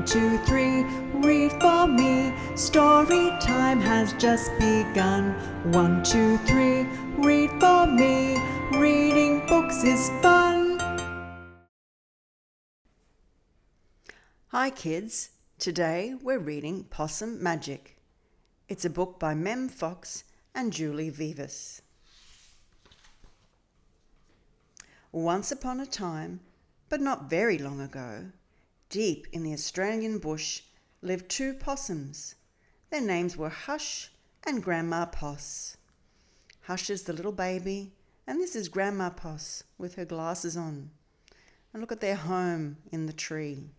1, 2, 3, read for me. Story time has just begun. 1, 2, 3, read for me. Reading books is fun. Hi kids, today we're reading Possum Magic. It's a book by Mem Fox and Julie Vivas. Once upon a time, but not very long ago, deep in the Australian bush lived two possums. Their names were Hush and Grandma Poss. Hush is the little baby, and this is Grandma Poss with her glasses on. And look at their home in the tree.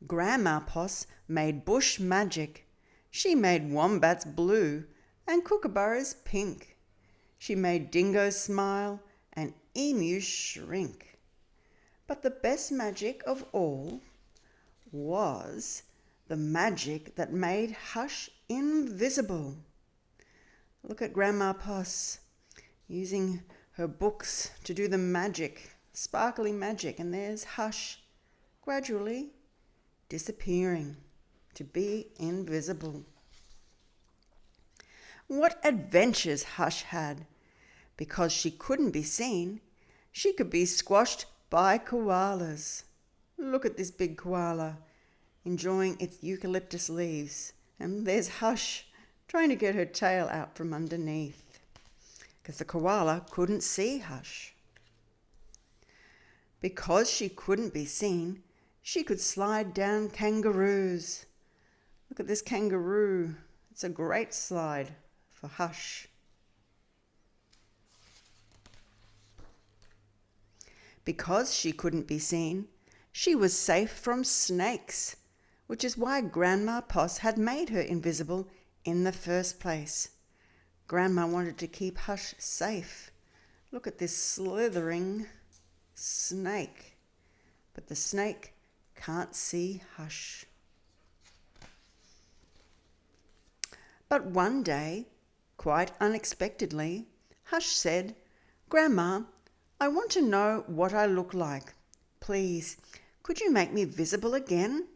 Grandma Poss made bush magic. She made wombats blue and kookaburras pink. She made dingoes smile and emus shrink. But the best magic of all was the magic that made Hush invisible. Look at Grandma Poss using her books to do the magic, sparkly magic, and there's Hush gradually disappearing to be invisible. What adventures Hush had! Because she couldn't be seen, she could be squashed by koalas. Look at this big koala enjoying its eucalyptus leaves, and there's Hush trying to get her tail out from underneath because the koala couldn't see Hush. Because she couldn't be seen, she could slide down kangaroos. Look at this kangaroo. It's a great slide for Hush. Because she couldn't be seen, she was safe from snakes, which is why Grandma Poss had made her invisible in the first place. Grandma wanted to keep Hush safe. Look at this slithering snake. But the snake can't see Hush. But one day, quite unexpectedly, Hush said, "Grandma, I want to know what I look like. Please, could you make me visible again?"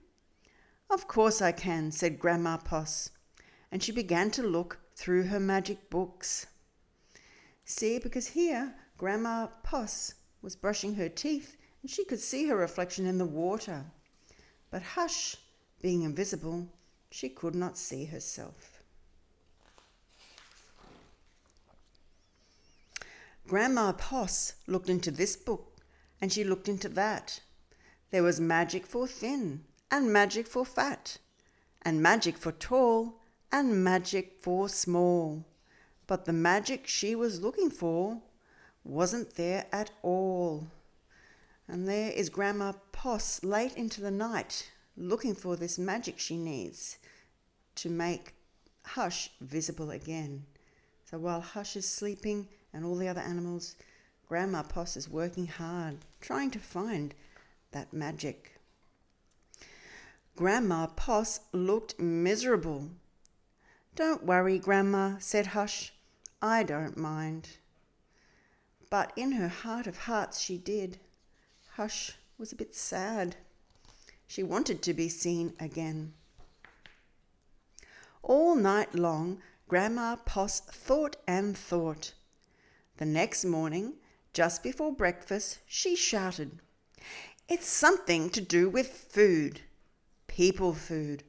"Of course I can," said Grandma Poss, and she began to look through her magic books. See, because here Grandma Poss was brushing her teeth and she could see her reflection in the water. But Hush, being invisible, she could not see herself. Grandma Poss looked into this book and she looked into that. There was magic for thin and magic for fat and magic for tall and magic for small. But the magic she was looking for wasn't there at all. And there is Grandma Poss late into the night looking for this magic she needs to make Hush visible again. So while Hush is sleeping and all the other animals, Grandma Poss is working hard, trying to find that magic. Grandma Poss looked miserable. "Don't worry, Grandma," said Hush. "I don't mind." But in her heart of hearts she did. Hush was a bit sad. She wanted to be seen again. All night long, Grandma Poss thought and thought. The next morning, just before breakfast, she shouted, "It's something to do with food. People food,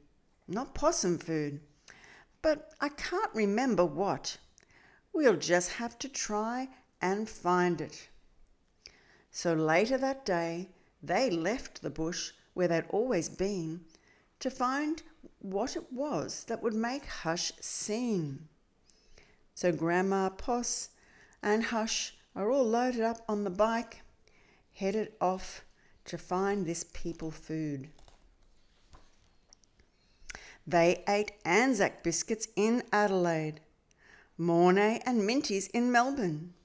not possum food. But I can't remember what. We'll just have to try and find it." So later that day, they left the bush where they'd always been to find what it was that would make Hush sing. So Grandma Poss and Hush are all loaded up on the bike, headed off to find this people food. They ate Anzac biscuits in Adelaide, Mornay and Minties in Melbourne,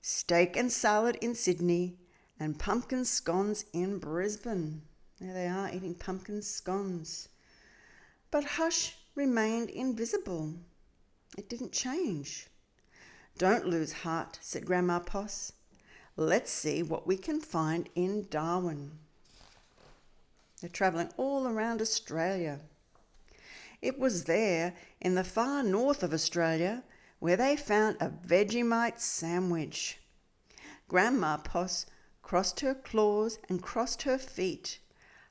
steak and salad in Sydney, and pumpkin scones in Brisbane. There they are, eating pumpkin scones. But Hush remained invisible. It didn't change. "Don't lose heart," said Grandma Poss. "Let's see what we can find in Darwin." They're travelling all around Australia. It was there, in the far north of Australia, where they found a Vegemite sandwich. Grandma Poss crossed her claws and crossed her feet.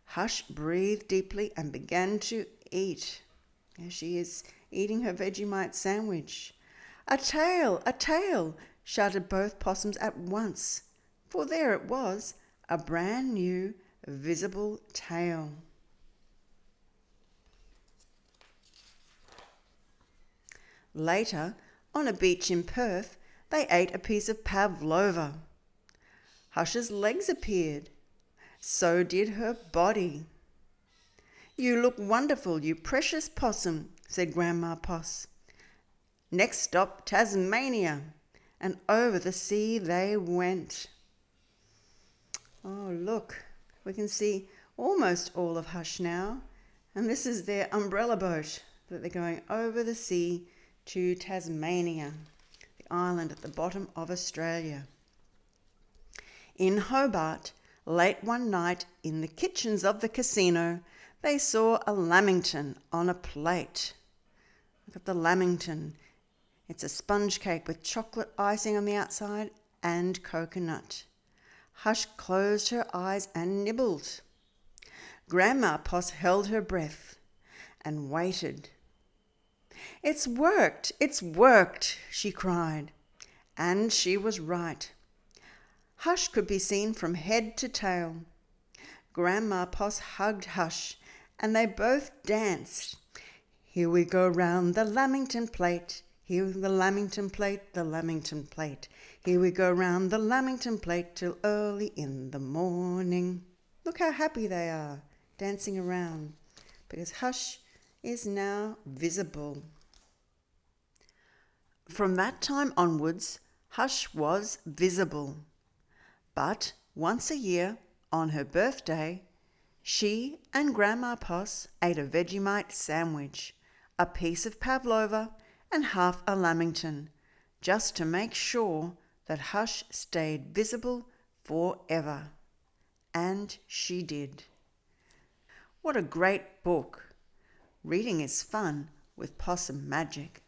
Hush breathed deeply and began to eat. There she is, eating her Vegemite sandwich. A tail, shouted both possums at once, for there it was, a brand new, visible tail. Later, on a beach in Perth, they ate a piece of pavlova. Hush's legs appeared. So did her body. You look wonderful, you precious possum, said Grandma Poss. Next stop, Tasmania, and over the sea they went. Oh, look, we can see almost all of Hush now, and this is their umbrella boat that they're going over the sea to Tasmania, the island at the bottom of Australia. In Hobart, late one night in the kitchens of the casino, they saw a lamington on a plate. Look at the lamington. It's a sponge cake with chocolate icing on the outside and coconut. Hush closed her eyes and nibbled. Grandma Poss held her breath and waited. It's worked, she cried. And she was right. Hush could be seen from head to tail. Grandma Poss hugged Hush, and they both danced. Here we go round the lamington plate, here the lamington plate, the lamington plate. Here we go round the lamington plate till early in the morning. Look how happy they are, dancing around, because Hush is now visible. From that time onwards, Hush was visible. But once a year, on her birthday, she and Grandma Poss ate a Vegemite sandwich, a piece of pavlova and half a lamington, just to make sure that Hush stayed visible forever. And she did. What a great book. Reading is fun with Possum Magic.